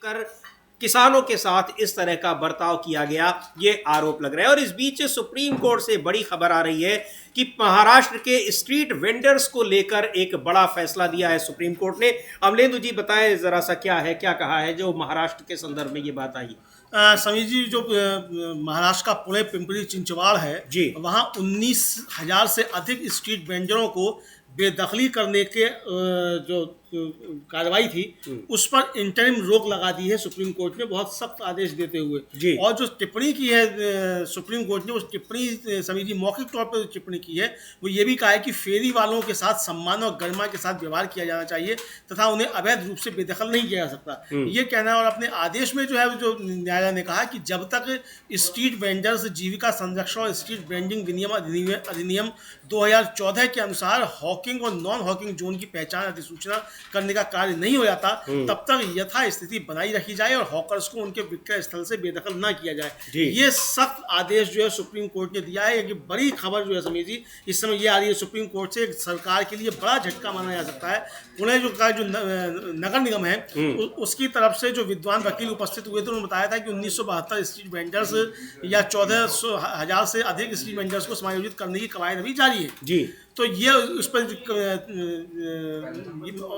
कर किसानों के साथ इस तरह का बर्ताव किया गया, ये आरोप लग रहा है। और इस बीच सुप्रीम कोर्ट से बड़ी खबर आ रही है कि महाराष्ट्र के स्ट्रीट वेंडर्स को लेकर एक बड़ा फैसला दिया है सुप्रीम कोर्ट ने। अमलेंदु जी बताएं जरा सा, क्या है, क्या कहा है जो महाराष्ट्र के संदर्भ में ये बात आई। समीर जी, जो महाराष्ट्र का पुणे पिंपरी चिंचवाड़ है जी, वहाँ 19,000 से अधिक स्ट्रीट वेंडरों को बेदखली करने के जो कार्रवाई थी उस पर इंटरिम रोक लगा दी है सुप्रीम कोर्ट ने, बहुत सख्त आदेश देते हुए। जी। और जो टिप्पणी की है सुप्रीम कोर्ट ने, उस टिप्पणी समीर जी मौखिक तौर पर टिप्पणी की है, वो ये भी कहा है कि फेरी वालों के साथ सम्मान और गरिमा के साथ व्यवहार किया जाना चाहिए तथा उन्हें अवैध रूप से बेदखल नहीं किया जा सकता, ये कहना है। और अपने आदेश में जो है जो न्यायालय ने कहा कि जब तक स्ट्रीट वेंडर्स जीविका संरक्षण और स्ट्रीट वेंडिंग अधिनियम 2014 के अनुसार हॉकिंग और नॉन हॉकिंग जोन की पहचान अधिसूचना करने का कार्य नहीं हो जाता, तब तक यथा स्थिति बनाई रखी जाए और हॉकर्स को उनके विक्रय स्थल से बेदखल ना किया जाए। ये सख्त आदेश जो है सुप्रीम कोर्ट ने दिया है। एक बड़ी खबर जो है समीर जी इस समय ये आ रही है सुप्रीम कोर्ट से, सरकार के लिए बड़ा झटका माना जा सकता है। पुणे जो नगर निगम है उसकी तरफ से जो विद्वान वकील उपस्थित हुए थे उन्होंने बताया था कि 1972 स्ट्रीट वेंडर्स या 14,000 से अधिक स्ट्रीट वेंडर्स को समायोजित करने की कवायद अभी जारी है। जी, तो ये उस पर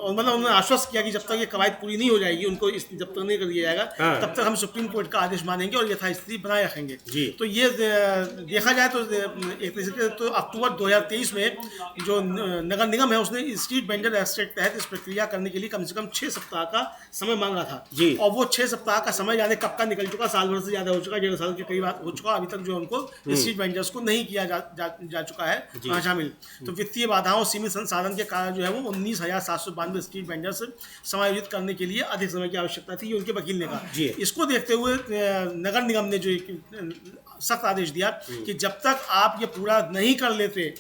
मतलब उन्होंने आश्वस्त किया कि जब तक ये कवायद पूरी नहीं हो जाएगी, उनको जब तक नहीं कर दिया जाएगा, तब तक हम सुप्रीम कोर्ट का आदेश मानेंगे और यथास्थिति बनाए रखेंगे। तो ये देखा जाए तो एक तरह से तो अक्टूबर 2023 में जो नगर निगम है उसने स्ट्रीट वेंडर एक्ट के तहत इस प्रक्रिया करने के लिए कम से कम 6 सप्ताह का समय मांगा था। और वो 6 सप्ताह का समय जाने कब का निकल चुका, साल भर से ज्यादा हो चुका, 1.5 साल के करीब हो चुका। अभी तक जो उनको स्ट्रीट वेंडर्स को नहीं किया जा चुका है शामिल। तो वित्तीय बाधाओं सीमित संसाधन के कारण जो है वो 19,792 स्ट्रीट वेंडर्स समायोजित करने के लिए अधिक समय की आवश्यकता थी, उनके वकील ने कहा। इसको देखते हुए नगर निगम ने जो सख्त आदेश दिया कि जब तक आप ये पूरा नहीं कर लेते,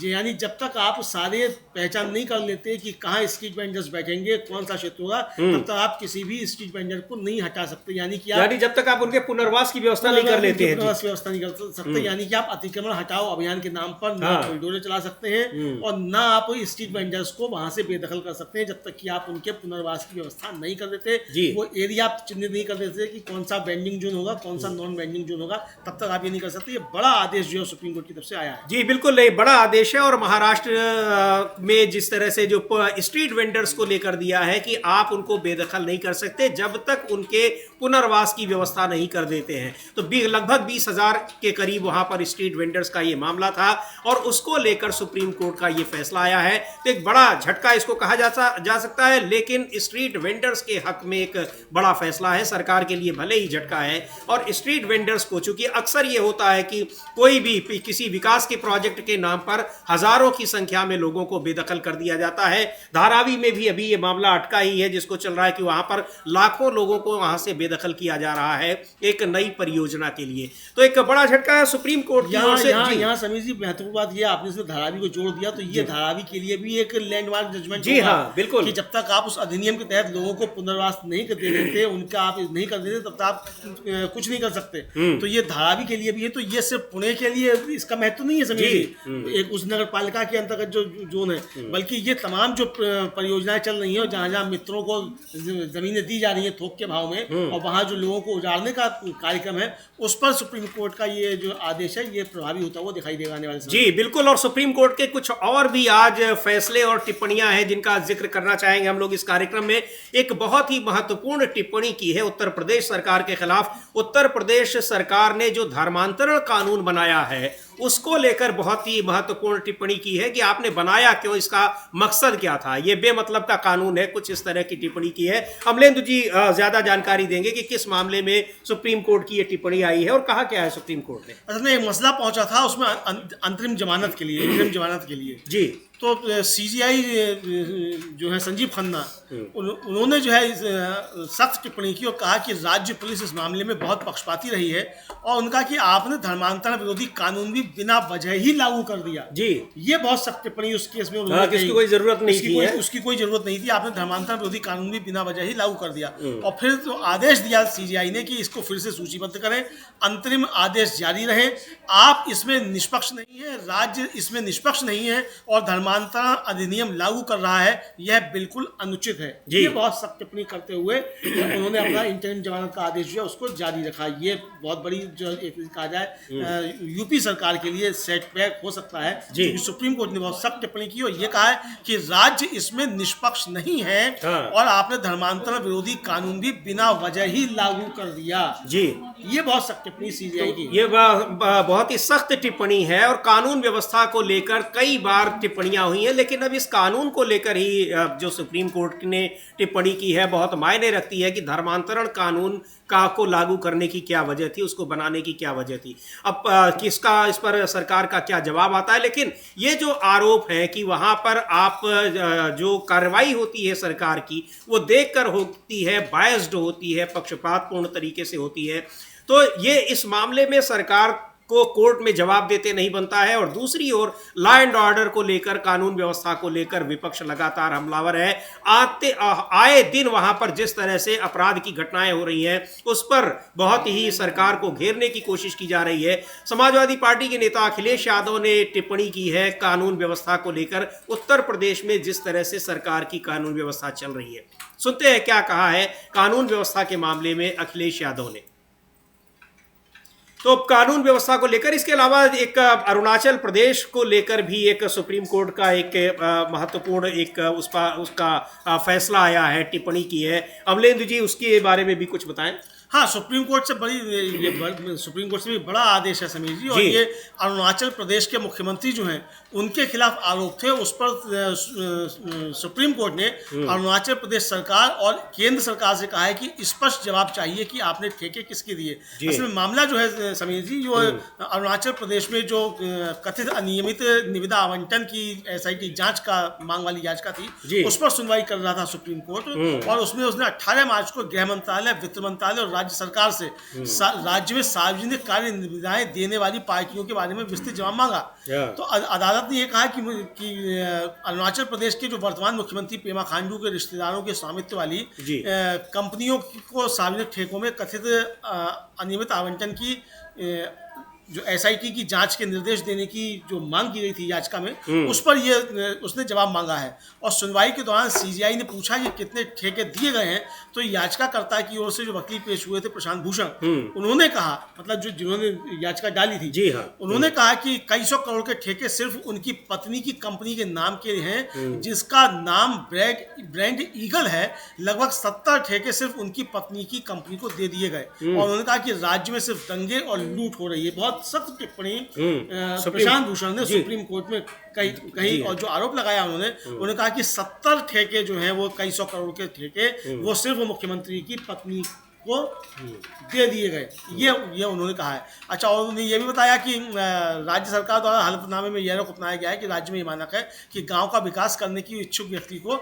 यानी जब तक आप सारे पहचान नहीं कर लेते कि कहाँ स्ट्रीट वेंडर्स बैठेंगे, कौन सा क्षेत्र होगा, तब तक आप किसी भी स्ट्रीट वेंडर को नहीं हटा सकते। यानी जब तक आप उनके पुनर्वास की व्यवस्था नहीं कर लेते हैं, पुनर्वास व्यवस्था नहीं कर सकते, यानी कि आप अतिक्रमण हटाओ अभियान के नाम पर ना कॉरिडोर चला सकते हैं और ना आप स्ट्रीट वेंडर्स को वहां से बेदखल कर सकते हैं जब तक कि आप उनके पुनर्वास की व्यवस्था नहीं कर देते। वो एरिया आप चिन्हित नहीं कर देते कि कौन सा वेंडिंग जोन होगा, कौन सा नॉन वेंडिंग जोन होगा, तब तक आप ये नहीं कर सकते। ये बड़ा आदेश जो है सुप्रीम कोर्ट की तरफ से आया है। जी बिल्कुल, ये बड़ा आदेश है। और महाराष्ट्र में जिस तरह से जो स्ट्रीट वेंडर्स को लेकर दिया है कि आप उनको बेदखल नहीं कर सकते जब तक उनके पुनर्वास की व्यवस्था नहीं कर देते हैं। तो लगभग 20,000 के करीब वहां पर स्ट्रीट वेंडर्स का ये मामला था और उसको लेकर सुप्रीम कोर्ट का ये फैसला आया है। तो एक बड़ा झटका इसको कहा जा सकता है, लेकिन स्ट्रीट वेंडर्स के हक में एक बड़ा फैसला है। सरकार के लिए भले ही झटका है। और स्ट्रीट वेंडर्स को, चूंकि अक्सर ये होता है कि कोई भी किसी विकास के प्रोजेक्ट के नाम पर हजारों की संख्या में लोगों को बेदखल कर दिया जाता है। धारावी में भी अभी ये मामला अटका ही है, जिसको चल रहा है कि वहां पर लाखों लोगों को वहां से बेदखल किया जा रहा है एक नई परियोजना के लिए। तो एक बड़ा झटका है सुप्रीम कोर्ट की ओर से। यहाँ समीर जी महत्वपूर्ण बात ये आपने इसमें धारावी को जोड़ दिया, तो ये धारावी के लिए भी एक लैंडमार्क जजमेंट। जी हाँ, बिल्कुल, कि जब तक आप उस अधिनियम के तहत लोगों को पुनर्वास नहीं कर देते, उनका आप नहीं कर देते, तब तक आप कुछ नहीं कर सकते। तो ये धारावी के लिए भी है। तो ये सिर्फ पुणे के लिए इसका महत्व नहीं है समीर जी, एक उस नगर पालिका के अंतर्गत जो जोन है, बल्कि ये तमाम जो परियोजनाएं चल रही हैं और जहां जहां मित्रों को जमीनें दी जा रही हैं थोक के भाव में, और वहां जो लोगों को उजाड़ने का कार्यक्रम है, उस पर सुप्रीम कोर्ट का ये जो आदेश है ये प्रभावी होता हुआ दिखाई देगा आने वाले समय। जी बिल्कुल। और सुप्रीम कोर्ट के कुछ और भी आज फैसले और टिप्पणियां हैं जिनका जिक्र करना चाहेंगे हम लोग इस कार्यक्रम में। एक बहुत ही महत्वपूर्ण टिप्पणी की है उत्तर प्रदेश सरकार के खिलाफ। उत्तर प्रदेश सरकार ने जो धर्मांतरण कानून बनाया है उसको लेकर बहुत ही महत्वपूर्ण टिप्पणी की है कि आपने बनाया क्यों, इसका मकसद क्या था, ये बेमतलब का कानून है, कुछ इस तरह की टिप्पणी की है। अमलेंदु जी ज्यादा जानकारी देंगे कि किस मामले में सुप्रीम कोर्ट की ये टिप्पणी आई है और कहा क्या है सुप्रीम कोर्ट ने। असल में एक मसला पहुंचा था उसमें अंतरिम जमानत के लिए जी। तो सीजीआई जो है संजीव खन्ना, उन्होंने जो है सख्त टिप्पणी की और कहा कि राज्य पुलिस इस मामले में बहुत पक्षपाती रही है और उनका कि आपने धर्मांतरण विरोधी कानून भी बिना वजह ही लागू कर दिया। जी, ये बहुत सख्त टिप्पणी उस केस में उसकी कोई जरूरत नहीं थी, उसकी कोई जरूरत नहीं थी। आपने धर्मांतरण विरोधी कानून भी बिना वजह ही लागू कर दिया। और फिर तो आदेश दिया सीजीआई ने कि इसको फिर से सूचीबद्ध करें, अंतरिम आदेश जारी रहे। आप इसमें निष्पक्ष नहीं है, राज्य इसमें निष्पक्ष नहीं है और धर्मांतरण धर्मांतरण अधिनियम लागू कर रहा है यह बिल्कुल अनुचित है। ये बहुत सख्त टिप्पणी करते हुए उन्होंने अपना इंटरिम जमानत का आदेश जो है उसको जारी रखा। ये बहुत बड़ी जो एक कहा जाए यूपी सरकार के लिए सेटबैक हो सकता है, क्योंकि सुप्रीम कोर्ट ने बहुत सख्त टिप्पणी की और ये कहा है कि राज्य इसमें निष्पक्ष नहीं है और आपने धर्मांतरण विरोधी कानून भी बिना वजह ही लागू कर दिया। जी, ये बहुत सख्त टिप्पणी सीबीआई की, ये बहुत ही सख्त टिप्पणी है और कानून व्यवस्था को लेकर कई बार टिप्पणियां हुई हैं, लेकिन अब इस कानून को लेकर ही जो सुप्रीम कोर्ट ने टिप्पणी की है बहुत मायने रखती है कि धर्मांतरण कानून को लागू करने की क्या वजह थी, उसको बनाने की क्या वजह थी। अब किसका इस पर सरकार का क्या जवाब आता है, लेकिन ये जो आरोप है कि वहां पर आप जो कार्रवाई होती है सरकार की वो देखकर होती है, बायस्ड होती है, पक्षपातपूर्ण तरीके से होती है, तो ये इस मामले में सरकार को कोर्ट में जवाब देते नहीं बनता है। और दूसरी ओर लॉ एंड ऑर्डर को लेकर, कानून व्यवस्था को लेकर विपक्ष लगातार हमलावर है। आए दिन वहां पर जिस तरह से अपराध की घटनाएं हो रही हैं उस पर बहुत ही सरकार को घेरने की कोशिश की जा रही है। समाजवादी पार्टी के नेता अखिलेश यादव ने टिप्पणी की है कानून व्यवस्था को लेकर, उत्तर प्रदेश में जिस तरह से सरकार की कानून व्यवस्था चल रही है। सुनते हैं क्या कहा है कानून व्यवस्था के मामले में अखिलेश यादव ने। तो कानून व्यवस्था को लेकर, इसके अलावा एक अरुणाचल प्रदेश को लेकर भी एक सुप्रीम कोर्ट का एक महत्वपूर्ण एक उसका फैसला आया है, टिप्पणी की है। अमलेंदु जी उसके बारे में भी कुछ बताएं। हाँ, सुप्रीम कोर्ट से सुप्रीम कोर्ट से भी बड़ा आदेश है समीर जी, और ये अरुणाचल प्रदेश के मुख्यमंत्री जो हैं उनके खिलाफ आरोप थे, उस पर सुप्रीम कोर्ट ने अरुणाचल प्रदेश सरकार और केंद्र सरकार से कहा है कि स्पष्ट जवाब चाहिए कि आपने ठेके किसके दिए। असल में मामला जो है समीर जी, जो अरुणाचल प्रदेश में जो कथित अनियमित निविदा आवंटन की SIT जांच का मांग वाली याचिका थी उस पर सुनवाई कर रहा था सुप्रीम कोर्ट, और उसमें उसने 18 मार्च को गृह मंत्रालय, वित्त मंत्रालय और राज्य सरकार से राज्य में सार्वजनिक कार्य निविदाएं देने वाली पार्टियों के बारे में विस्तृत जवाब मांगा। तो अदालत ने यह कहा कि अरुणाचल प्रदेश के जो वर्तमान मुख्यमंत्री पेमा खांडू के रिश्तेदारों के स्वामित्व वाली कंपनियों को सार्वजनिक ठेकों में कथित अनियमित आवंटन की जो SIT की जांच के निर्देश देने की जो मांग की गई थी याचिका में, उस पर ये उसने जवाब मांगा है। और सुनवाई के दौरान CJI ने पूछा कि कितने ठेके दिए गए हैं, तो याचिकाकर्ता की ओर से जो वकील पेश हुए थे प्रशांत भूषण, उन्होंने कहा, मतलब जिन्होंने याचिका डाली थी, जी हाँ, उन्होंने कहा कि कई सौ करोड़ के ठेके सिर्फ उनकी पत्नी की कंपनी के नाम के हैं, जिसका नाम ब्रांड ईगल है। लगभग 70 ठेके सिर्फ उनकी पत्नी की कंपनी को दे दिए गए। और उन्होंने कहा कि राज्य में सिर्फ दंगे और लूट हो रही है। बहुत सख्त टिप्पणी प्रशांत भूषण ने सुप्रीम कोर्ट में कही, और जो आरोप लगाया उन्होंने कहा कि 70 ठेके जो हैं वो कई सौ करोड़ के ठेके वो सिर्फ मुख्यमंत्री की पत्नी को दे दिए गए, ये उन्होंने कहा है। अच्छा, और उन्होंने ये भी बताया कि राज्य सरकार द्वारा हलफनामे में यह रुख अपनाया गया है कि राज्य में ये मानक है कि गांव का विकास करने की इच्छुक व्यक्ति को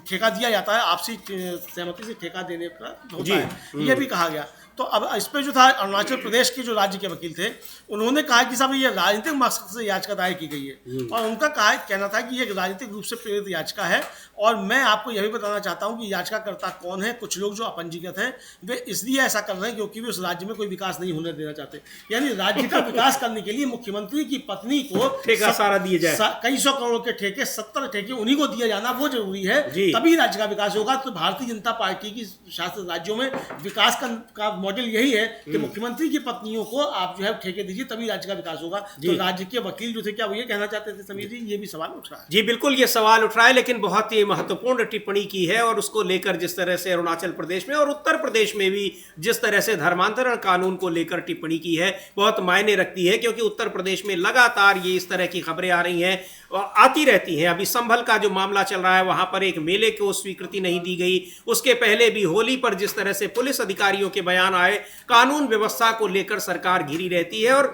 ठेका दिया जाता है, आपसी सहमति से ठेका देने का होता है, ये भी कहा गया। तो अब इस पर जो था अरुणाचल प्रदेश के जो राज्य के वकील थे उन्होंने कहा कि साहब ये राजनीतिक मकसद से याचिका दायर की गई है, और उनका कहना था कि ये राजनीतिक रूप से प्रेरित याचिका है। और मैं आपको यह भी बताना चाहता हूं कि याचिकाकर्ता कौन है। कुछ लोग जो अपंजीकृत हैं वे इसलिए ऐसा कर रहे हैं क्योंकि वे उस राज्य में कोई विकास नहीं होने देना चाहते, यानी राज्य का विकास करने के लिए मुख्यमंत्री की पत्नी को ठेका सारा दिए जाए, कई सौ करोड़ के ठेके, 70 ठेके उन्हीं को दिया जाना वो जरूरी है, तभी राज्य का विकास होगा। तो भारतीय जनता पार्टी की शासित राज्यों में विकास का मॉडल यही है कि मुख्यमंत्री की पत्नियों को आप जो है ठेके दीजिए, तभी राज्य का विकास होगा। तो राज्य के वकील जो थे क्या वो ये कहना चाहते थे समीर जी? ये भी सवाल उठ रहा है। जी बिल्कुल, ये सवाल उठ रहा है, लेकिन बहुत ही महत्वपूर्ण टिप्पणी की है। और उसको लेकर जिस तरह से अरुणाचल प्रदेश में और उत्तर प्रदेश में भी जिस तरह से धर्मांतरण कानून को लेकर टिप्पणी की है बहुत मायने रखती है, क्योंकि उत्तर प्रदेश में लगातार ये इस तरह की खबरें आ रही हैं, आती रहती हैं। अभी संभल का जो मामला चल रहा है वहां पर एक मेले को स्वीकृति नहीं दी गई, उसके पहले भी होली पर जिस तरह से पुलिस अधिकारियों के बयान आए, कानून व्यवस्था को लेकर सरकार घिरी रहती है और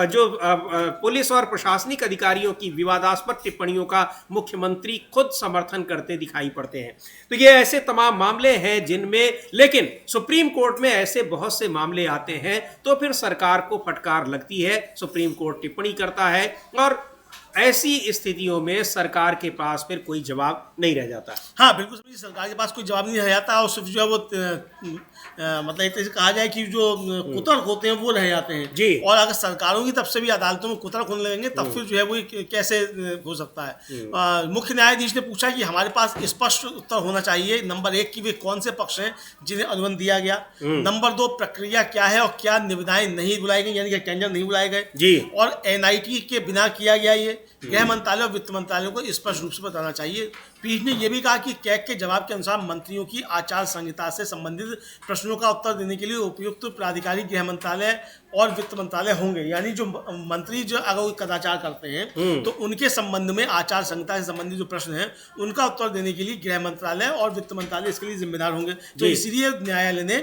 जो पुलिस और प्रशासनिक अधिकारियों की विवादास्पद टिप्पणियों का मुख्यमंत्री खुद समर्थन करते दिखाई पड़ते हैं। तो ये ऐसे तमाम मामले हैं जिनमें, लेकिन सुप्रीम कोर्ट में ऐसे बहुत से मामले आते हैं तो फिर सरकार को फटकार लगती है, सुप्रीम कोर्ट टिप्पणी करता है और ऐसी स्थितियों में सरकार के पास फिर कोई जवाब नहीं रह जाता। हाँ बिल्कुल समझिए, सरकार के पास कोई जवाब नहीं रह जाता और सिर्फ जो है वो मतलब एक तरह से कहा जाए कि जो कुतर्क होते हैं वो रह जाते हैं जी। और अगर सरकारों की तरफ से भी अदालतों में कुतर्क होने लगेंगे तब फिर जो है वो कैसे हो सकता है। मुख्य न्यायाधीश ने पूछा कि हमारे पास स्पष्ट उत्तर होना चाहिए, नंबर 1 कि वे कौन से पक्ष हैं जिन्हें अनुबंध दिया गया, नंबर 2 प्रक्रिया क्या है और क्या निविदाएं नहीं बुलाई गई यानी कि टेंडर नहीं बुलाए गए जी। और एनआईटी के बिना किया गया ये गृह मंत्रालय और वित्त मंत्रालय को स्पष्ट रूप से बताना चाहिए। पीठ ने यह भी कहा कि कैग के जवाब के अनुसार मंत्रियों की आचार संहिता से संबंधित प्रश्नों का उत्तर देने के लिए उपयुक्त प्राधिकारी गृह मंत्रालय और वित्त मंत्रालय होंगे, यानी जो मंत्री जो अगर वो कदाचार करते हैं तो उनके संबंध में आचार संहिता से संबंधित जो प्रश्न हैं उनका उत्तर देने के लिए गृह मंत्रालय और वित्त मंत्रालय इसके लिए जिम्मेदार होंगे। तो इसीलिए न्यायालय ने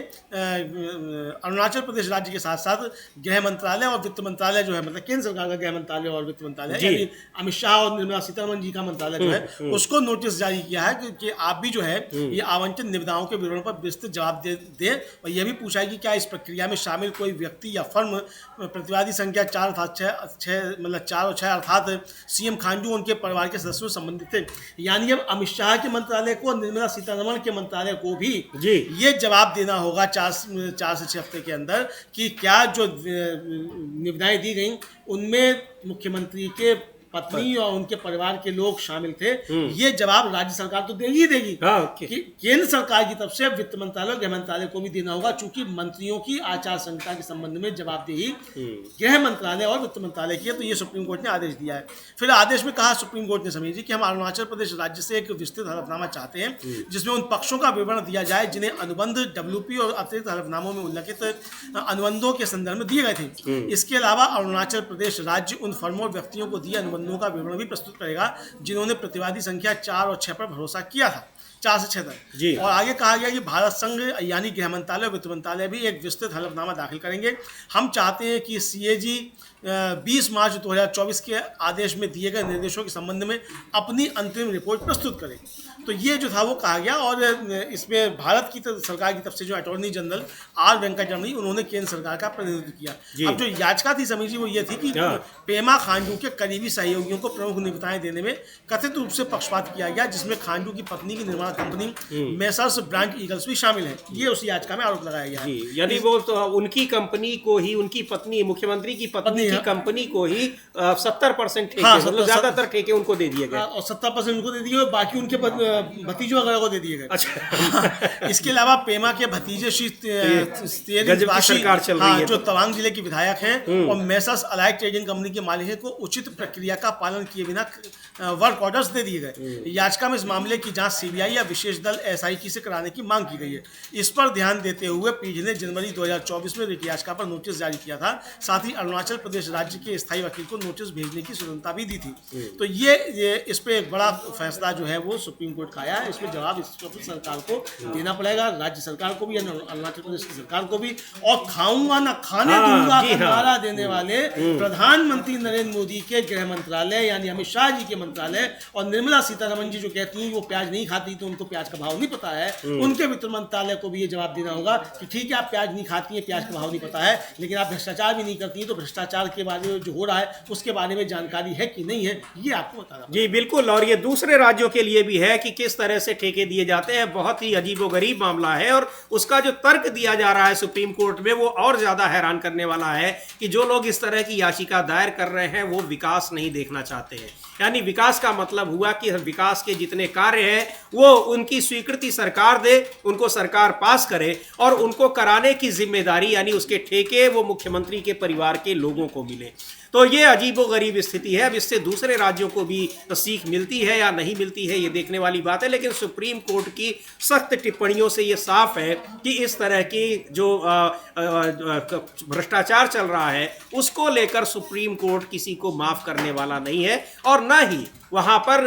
अरुणाचल प्रदेश राज्य के साथ साथ गृह मंत्रालय और वित्त मंत्रालय जो है, मतलब केंद्र सरकार का गृह मंत्रालय और वित्त मंत्रालय यानी अमित शाह और निर्मला सीतारमण जी का मंत्रालय जो है उसको नोटिस जारी किया है कि आप भी जो है ये आवंटित निविदाओं के विवरण पर विस्तृत जवाब दें और यह भी पूछा है कि क्या इस प्रक्रिया में शामिल कोई व्यक्ति या फर्म प्रतिवादी संख्या 4 अर्थात 6 मतलब 4 और 6 अर्थात सीएम खांडू उनके परिवार के सदस्यों से संबंधित थे। यानी अब अमित शाह के मंत्रालय को और निर्मला सीतारमण के मंत्रालय को भी ये जवाब देना होगा 4 से 6 हफ्ते के अंदर कि क्या जो निविदाएं दी गई उनमें मुख्यमंत्री के पत्नी और उनके परिवार के लोग शामिल थे। ये जवाब राज्य सरकार तो देगी ही देगी कि केंद्र सरकार की तरफ से वित्त मंत्रालय और गृह मंत्रालय को भी देना होगा, चूंकि मंत्रियों की आचार संहिता के संबंध में जवाबदेही गृह मंत्रालय और वित्त मंत्रालय की है। तो ये सुप्रीम कोर्ट ने आदेश दिया है। फिर आदेश में कहा सुप्रीम कोर्ट ने समझी कि हम अरुणाचल प्रदेश राज्य से एक विस्तृत हलफनामा चाहते हैं जिसमें उन पक्षों का विवरण दिया जाए जिन्हें अनुबंध WP और अतिरिक्त हलफनामों में उल्लिखित अनुबंधों के संदर्भ में दिए गए थे। इसके अलावा अरुणाचल प्रदेश राज्य उन फर्मों और व्यक्तियों को दिए अनुबंधों का विवरण भी प्रस्तुत करेगा जिन्होंने प्रतिवादी संख्या 4 और 6 पर भरोसा किया था, 4 से 6 तक। और आगे कहा गया कि भारत संघ यानी गृह मंत्रालय और वित्त मंत्रालय भी एक विस्तृत हलफनामा दाखिल करेंगे। हम चाहते हैं कि CAG 20 मार्च 2024 के आदेश में दिए गए निर्देशों के संबंध में अपनी अंतरिम रिपोर्ट प्रस्तुत करें। तो ये जो था वो कहा गया और इसमें भारत की सरकार की तरफ से जो अटॉर्नी जनरल R वेंकटरमणी उन्होंने केंद्र सरकार का प्रतिनिधित्व किया। अब जो याचिका थी समीर जी वो ये थी कि पेमा खांडू के करीबी सहयोगियों को प्रमुख निविदाएं देने में कथित रूप से पक्षपात किया गया, जिसमें खांडू की पत्नी की निर्माण कंपनी मेसर्स ब्रांड ईगल्स भी शामिल है। ये उस याचिका में आरोप लगाया गया। यानी वो तो उनकी कंपनी को ही, उनकी पत्नी, मुख्यमंत्री की पत्नी की कंपनी को ही 70% ठेके, मतलब ज्यादातर ठेके उनको दे दिए गए और 70% उनको दे दिए, बाकी उनके भतीजों वगैरह को दे दिए गए। अच्छा। इसके अलावा पेमा के भतीजे श्री सरकार चल रही है जो तवांग जिले के विधायक हैं और मेसर्स अलाइड ट्रेडिंग कंपनी के मालिक को उचित प्रक्रिया का पालन किए बिना वर्क ऑर्डर्स दे दिए गए। याचिका में इस मामले की जांच CBI या विशेष दल SIT से कराने की मांग की गई है। इस पर ध्यान देते हुए पीठ ने जनवरी 2024 में रिट याचिका पर नोटिस जारी किया था। साथ ही अरुणाचल प्रदेश राज्य के स्थायी वकील को नोटिस भेजने की स्वतंत्रता भी दी थी। तो ये इस पे एक बड़ा फैसला जो है वो सुप्रीम कोर्ट का आया। इसमें जवाब इस सरकार को देना पड़ेगा, राज्य सरकार को भी, अरुणाचल प्रदेश की सरकार को भी। और खाऊंगा ना खाने दूंगा का नारा देने वाले प्रधानमंत्री नरेंद्र मोदी के गृह मंत्रालय यानी अमित शाह जी के मंत्रालय और निर्मला सीतारमण जी जो कहती हैं वो प्याज नहीं खाती तो उनको प्याज का भाव नहीं पता है, उनके वित्त मंत्रालय को भी ये जवाब देना होगा कि ठीक है आप प्याज नहीं खाती हैं, प्याज का भाव नहीं पता है, लेकिन आप भ्रष्टाचार भी नहीं करती हैं, तो भ्रष्टाचार के बारे में जो हो रहा है उसके बारे में जानकारी है कि नहीं है, ये आपको बताना। जी बिल्कुल। और ये दूसरे राज्यों के लिए भी है कि किस तरह से ठेके दिए जाते हैं। बहुत ही अजीबोगरीब मामला है और उसका जो तर्क दिया जा रहा है सुप्रीम कोर्ट में वो और ज्यादा हैरान करने वाला है कि जो लोग इस तरह की याचिका दायर कर रहे हैं वो विकास नहीं देखना चाहते हैं। यानी विकास का मतलब हुआ कि विकास के जितने कार्य हैं वो उनकी स्वीकृति सरकार दे, उनको सरकार पास करे और उनको कराने की जिम्मेदारी यानी उसके ठेके वो मुख्यमंत्री के परिवार के लोगों को मिले। तो ये अजीबोगरीब स्थिति है। अब इससे दूसरे राज्यों को भी सीख मिलती है या नहीं मिलती है ये देखने वाली बात है, लेकिन सुप्रीम कोर्ट की सख्त टिप्पणियों से ये साफ है कि इस तरह की जो भ्रष्टाचार चल रहा है उसको लेकर सुप्रीम कोर्ट किसी को माफ करने वाला नहीं है और ना ही वहाँ पर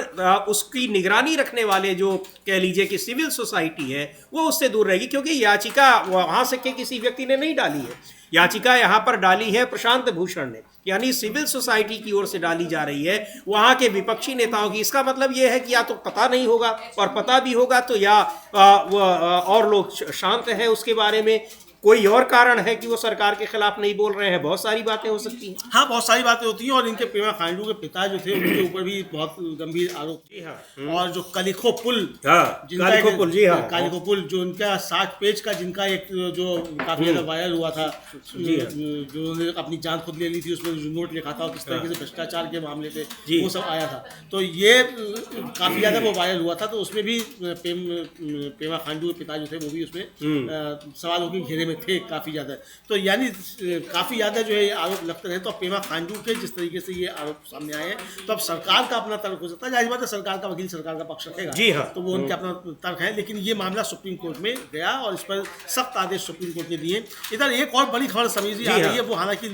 उसकी निगरानी रखने वाले जो कह लीजिए कि सिविल सोसाइटी है वो उससे दूर रहेगी, क्योंकि याचिका वहाँ से किसी व्यक्ति ने नहीं डाली है। याचिका यहाँ पर डाली है प्रशांत भूषण ने, यानी सिविल सोसाइटी की ओर से डाली जा रही है वहाँ के विपक्षी नेताओं की। इसका मतलब यह है कि या तो पता नहीं होगा और पता भी होगा तो या और लोग शांत हैं उसके बारे में, कोई और कारण है कि वो सरकार के खिलाफ नहीं बोल रहे हैं? बहुत सारी बातें हो सकती हैं। हाँ, बहुत सारी बातें होती हैं और इनके पेमा खांडू के पिता जो थे उनके ऊपर भी बहुत गंभीर आरोप थे। जी हाँ। और जो कलिखो पुल, हाँ, जिनका कालिखो पुल, जी हाँ। कालिखो पुल जो उनका 60 पेज का जिनका एक जो काफी ज्यादा वायरल हुआ था, जी हाँ। जो उन्होंने अपनी जान खुद ले ली थी, उसमें जो नोट लिखा था और किस तरीके से भ्रष्टाचार के मामले थे, जी। वो सब आया था। तो ये काफी ज्यादा वो वायरल हुआ था, तो उसमें भी पेमा खांडू के पिता जो थे वो भी उसमें सवालों के घेरे में थे काफी ज्यादा। तो यानी काफी ज्यादा जो है ये आरोप लगते रहे। तो अब पेमा खांडू के जिस तरीके से ये आरोप सामने आए हैं, तो अब सरकार का अपना तर्क हो सकता है। जाहिर बात है सरकार का वकील सरकार का पक्ष रखेगा, जी हाँ। तो वो उनके अपना तर्क है। लेकिन ये मामला सुप्रीम कोर्ट में गया और इस पर सख्त आदेश सुप्रीम कोर्ट ने दिए। इधर एक और बड़ी खबर समीर जी आ रही है, वो हालांकि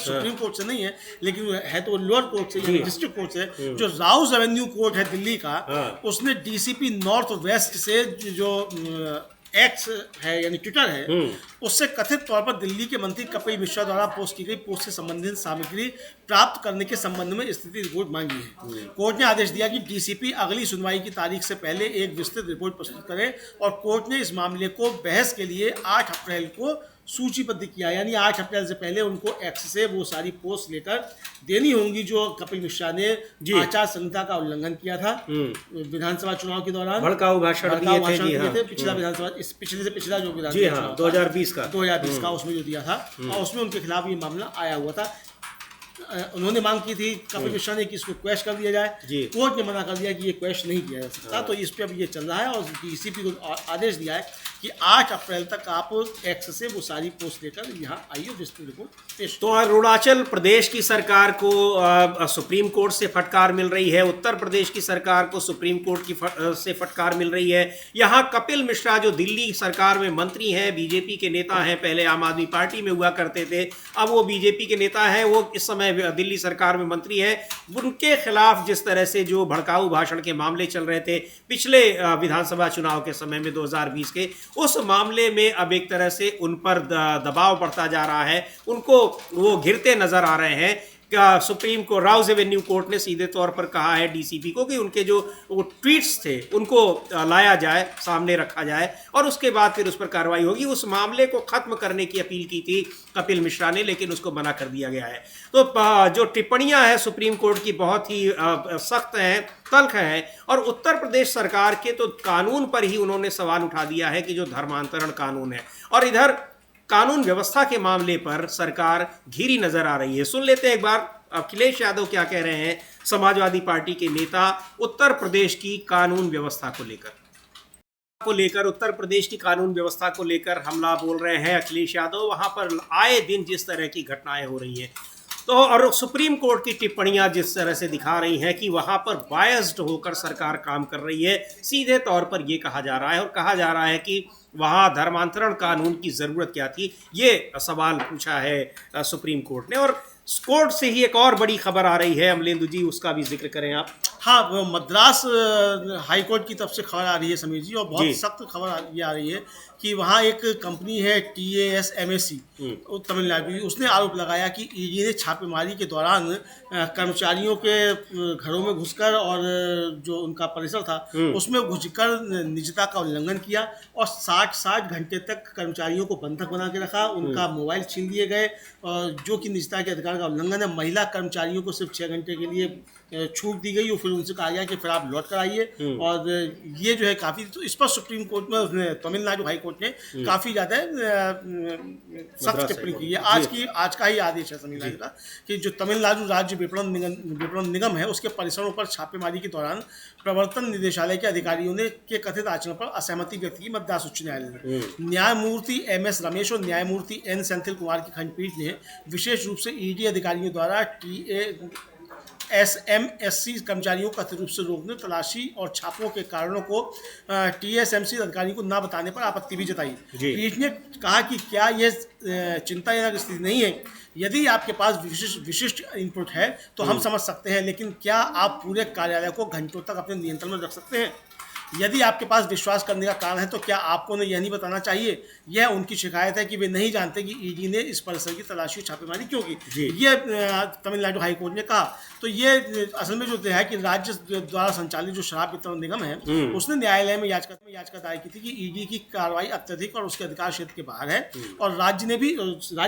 सुप्रीम कोर्ट से नहीं है, लेकिन है तो लोअर कोर्ट से, डिस्ट्रिक्ट कोर्ट से। जो राउज एवेन्यू कोर्ट है दिल्ली का, उसने डीसीपी नॉर्थ वेस्ट से जो एक्स है यानी ट्विटर है, उससे कथित तौर पर दिल्ली के मंत्री कपिल मिश्रा द्वारा पोस्ट की गई पोस्ट से संबंधित सामग्री प्राप्त करने के संबंध में स्थिति रिपोर्ट मांगी है। कोर्ट ने आदेश दिया कि डीसीपी अगली सुनवाई की तारीख से पहले एक विस्तृत रिपोर्ट प्रस्तुत करें और कोर्ट ने इस मामले को बहस के लिए 8 अप्रैल को सूचीबद्ध किया। यानी 8 अप्रैल से पहले उनको एक्स से वो सारी पोस्ट लेकर देनी होंगी जो कपिल मिश्रा ने आचार संहिता का उल्लंघन किया था विधानसभा चुनाव के दौरान। भड़काऊ भाषण दिए थे। पिछला विधानसभा, इस पिछले से पिछला जो विधानसभा चुनाव 2020 का उसमें जो दिया था, और उसमें उनके खिलाफ ये मामला आया हुआ था। उन्होंने मांग की थी कपिल मिश्रा ने कि इसको क्वेश कर दिया जाए। कोर्ट ने मना कर दिया कि ये क्वेश नहीं किया जा सकता। तो इस पे अब ये चल रहा है और डीसीपी को आदेश दिया है कि 8 अप्रैल तक आप एक्स से वो सारी पोस्ट लेकर यहाँ आइए, विस्तृत रिपोर्ट पेश। तो अरुणाचल प्रदेश की सरकार को सुप्रीम कोर्ट से फटकार मिल रही है, उत्तर प्रदेश की सरकार को सुप्रीम कोर्ट की से फटकार मिल रही है। यहाँ कपिल मिश्रा जो दिल्ली सरकार में मंत्री हैं, बीजेपी के नेता हैं, पहले आम आदमी पार्टी में हुआ करते थे, अब वो बीजेपी के नेता हैं, वो इस समय दिल्ली सरकार में मंत्री है। उनके खिलाफ जिस तरह से जो भड़काऊ भाषण के मामले चल रहे थे पिछले विधानसभा चुनाव के समय में 2020 के, उस मामले में अब एक तरह से उन पर दबाव बढ़ता जा रहा है, उनको वो घिरते नजर आ रहे हैं। Supreme court, Rouse Avenue court ने सीधे तौर पर कहा है डीसीपी को कि उनके जो वो ट्वीट्स थे उनको लाया जाए, सामने रखा जाए और उसके बाद फिर उस पर कार्रवाई होगी। उस मामले को खत्म करने की अपील की थी कपिल मिश्रा ने, लेकिन उसको मना कर दिया गया है। तो जो टिप्पणियां हैं सुप्रीम कोर्ट की बहुत ही सख्त हैं, तल्ख हैं, और उत्तर प्रदेश सरकार के तो कानून पर ही उन्होंने सवाल उठा दिया है कि जो धर्मांतरण कानून है, और इधर कानून व्यवस्था के मामले पर सरकार घिरी नजर आ रही है। सुन लेते हैं एक बार अखिलेश यादव क्या कह रहे हैं, समाजवादी पार्टी के नेता, उत्तर प्रदेश की कानून व्यवस्था को लेकर उत्तर प्रदेश की कानून व्यवस्था को लेकर हमला बोल रहे हैं अखिलेश यादव। वहां पर आए दिन जिस तरह की घटनाएं हो रही हैं, तो और सुप्रीम कोर्ट की टिप्पणियां जिस तरह से दिखा रही हैं कि वहां पर बायस्ड होकर सरकार काम कर रही है, सीधे तौर पर यह कहा जा रहा है, और कहा जा रहा है कि वहां धर्मांतरण कानून की जरूरत क्या थी, ये सवाल पूछा है सुप्रीम कोर्ट ने। और कोर्ट से ही एक और बड़ी खबर आ रही है, अमलेंदु जी, उसका भी जिक्र करें आप। हाँ, वो मद्रास हाई कोर्ट की तरफ से खबर आ रही है समीर जी, और बहुत सख्त खबर ये आ रही है कि वहाँ एक कंपनी है TASMAC तमिलनाडु, उसने आरोप लगाया कि ईडी ने छापेमारी के दौरान कर्मचारियों के घरों में घुसकर और जो उनका परिसर था उसमें घुसकर निजता का उल्लंघन किया और 60 घंटे तक कर्मचारियों को बंधक बना के रखा, उनका मोबाइल छीन लिए गए, जो कि निजता के अधिकार का उल्लंघन है। महिला कर्मचारियों को सिर्फ 6 घंटे के लिए छूट दी गई और फिर उनसे कहा गया कि फिर आप लौट कर आइए। और ये जो है काफ़ी, तो इस पर सुप्रीम कोर्ट में उसने तमिलनाडु हाई कोर्ट ने काफ़ी ज़्यादा सख्त टिप्पणी की है। आज का ही आदेश है तमिलनाडु का कि जो तमिलनाडु राज्य विपणन निगम है उसके परिसरों पर छापेमारी के दौरान प्रवर्तन निदेशालय के अधिकारियों ने के कथित आचरण पर असहमति व्यक्त की मद्रास उच्च न्यायालय ने। न्यायमूर्ति MS रमेश और न्यायमूर्ति N सेंथिल कुमार की खंडपीठ ने विशेष रूप से ईडी अधिकारियों द्वारा SMSC कर्मचारियों को कथित रूप से रोकने, तलाशी और छापों के कारणों को TSMC अधिकारियों को न बताने पर आपत्ति भी जताई। पीठ ने कहा कि क्या यह चिंताजनक स्थिति नहीं है? यदि आपके पास विशिष्ट इनपुट है तो हम समझ सकते हैं, लेकिन क्या आप पूरे कार्यालय को घंटों तक अपने नियंत्रण में रख सकते हैं? यदि आपके पास विश्वास करने का कारण है तो क्या आपको उन्हें यह नहीं बताना चाहिए? यह उनकी शिकायत है कि वे नहीं जानते कि ईडी ने इस परिसर की तलाशी छापेमारी क्यों की। ये तमिलनाडु हाई कोर्ट ने कहा। तो ये असल में जो है कि राज्य द्वारा संचालित जो शराब वितरण निगम है, उसने न्यायालय में याचिका दायर की थी कि ईडी की कार्रवाई अत्यधिक और उसके अधिकार क्षेत्र के बाहर है, और राज्य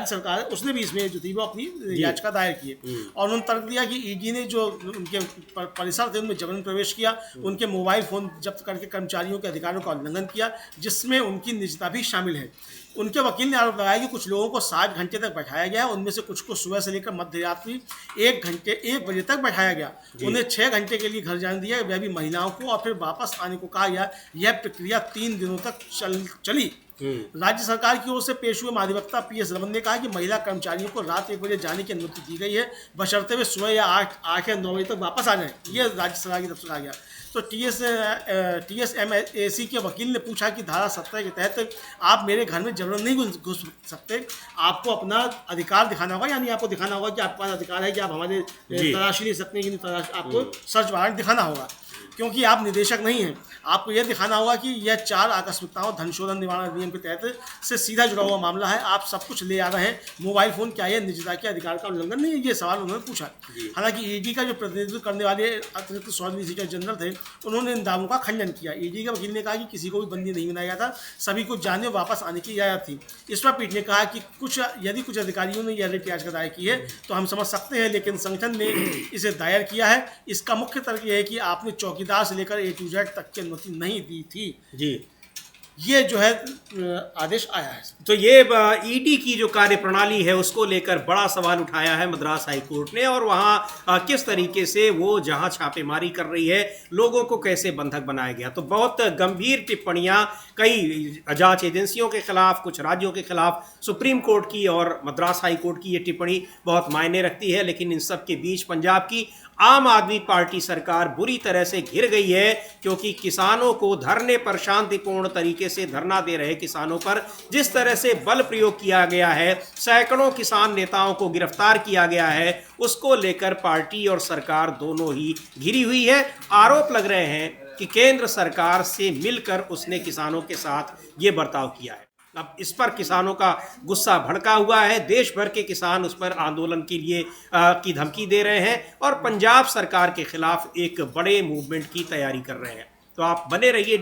सरकार है उसने भी इसमें जो थी वो अपनी याचिका दायर की है। और उन्होंने तर्क दिया कि ईडी ने जो उनके परिसर थे उनमें जबरन प्रवेश किया, उनके मोबाइल फोन जब्त करके कर्मचारियों के अधिकारों का उल्लंघन किया, जिसमें उनकी निजता भी शामिल है। उनके वकील ने आरोप लगाया कि कुछ लोगों को 60 घंटे तक बैठाया गया, उनमें से कुछ को सुबह से लेकर मध्य रात्रि 1 बजे तक बैठाया गया। उन्हें 6 घंटे के लिए घर जाने दिया, वह भी महिलाओं को, और फिर वापस आने को कहा गया। यह प्रक्रिया 3 दिनों तक चली। राज्य सरकार की ओर से पेश हुए महाधिवक्ता PS रमन ने कहा कि महिला कर्मचारियों को रात 1 बजे जाने की अनुमति दी गई है, बशर्ते वे सुबह या 8 या 9 बजे तक वापस आ जाएं। ये राज्य सरकार की तरफ से कहा गया। तो TSMAC के वकील ने पूछा कि धारा 17 के तहत आप मेरे घर में जबरन नहीं घुस सकते, आपको अपना अधिकार दिखाना होगा, यानी आपको दिखाना होगा कि आपके पास अधिकार है कि आप हमारे तलाशी ले सकते हैं कि नहीं तलाश, आपको सर्च वारंट दिखाना होगा, क्योंकि आप निदेशक नहीं हैं। आपको यह दिखाना होगा कि यह 4 आकस्मिकताओं धन शोधन निवारण अधिनियम के तहत से सीधा जुड़ा हुआ मामला है, आप सब कुछ ले आ रहे हैं, मोबाइल फोन, क्या यह निजता के अधिकार का उल्लंघन नहीं है? ये सवाल उन्होंने पूछा। हालांकि ईडी का जो प्रतिनिधित्व करने वाले अतिरिक्त सॉलिसिटर जनरल थे, उन्होंने इन दावों का खंडन किया। ईडी के वकील ने कहा कि किसी को भी बंदी नहीं बनाया गया था, सभी को जाने और वापस आने की इजाजत थी। इस पर पीठ ने कहा कि यदि कुछ अधिकारियों ने यह रिट याचिका दायर की है तो हम समझ सकते हैं, लेकिन संगठन ने इसे दायर किया है। इसका मुख्य तर्क यह है कि आपने चौकीदार से लेकर A to Z तक की अनुमति नहीं दी थी। ये जो है आदेश आया है। तो ये ईडी की जो कार्यप्रणाली है उसको लेकर बड़ा सवाल उठाया है मद्रास हाई कोर्ट ने, और वहाँ किस तरीके से वो जहाँ छापेमारी कर रही है लोगों को कैसे बंधक बनाया गया। तो बहुत गंभीर टिप्पणियाँ कई जांच एजेंसियों के खिलाफ, कुछ राज्यों के खिलाफ, सुप्रीम कोर्ट की और मद्रास हाई कोर्ट की ये टिप्पणी बहुत मायने रखती है। लेकिन इन सब के बीच पंजाब की आम आदमी पार्टी सरकार बुरी तरह से घिर गई है, क्योंकि किसानों को धरने पर, शांतिपूर्ण तरीके से धरना दे रहे किसानों पर जिस तरह से बल प्रयोग किया गया है, सैकड़ों किसान नेताओं को गिरफ्तार किया गया है, उसको लेकर पार्टी और सरकार दोनों ही घिरी हुई है। आरोप लग रहे हैं कि केंद्र सरकार से मिलकर उसने किसानों के साथ ये बर्ताव किया है। अब इस पर किसानों का गुस्सा भड़का हुआ है, देश भर के किसान उस पर आंदोलन के लिए की धमकी दे रहे हैं और पंजाब सरकार के खिलाफ एक बड़े मूवमेंट की तैयारी कर रहे हैं। तो आप बने रहिए।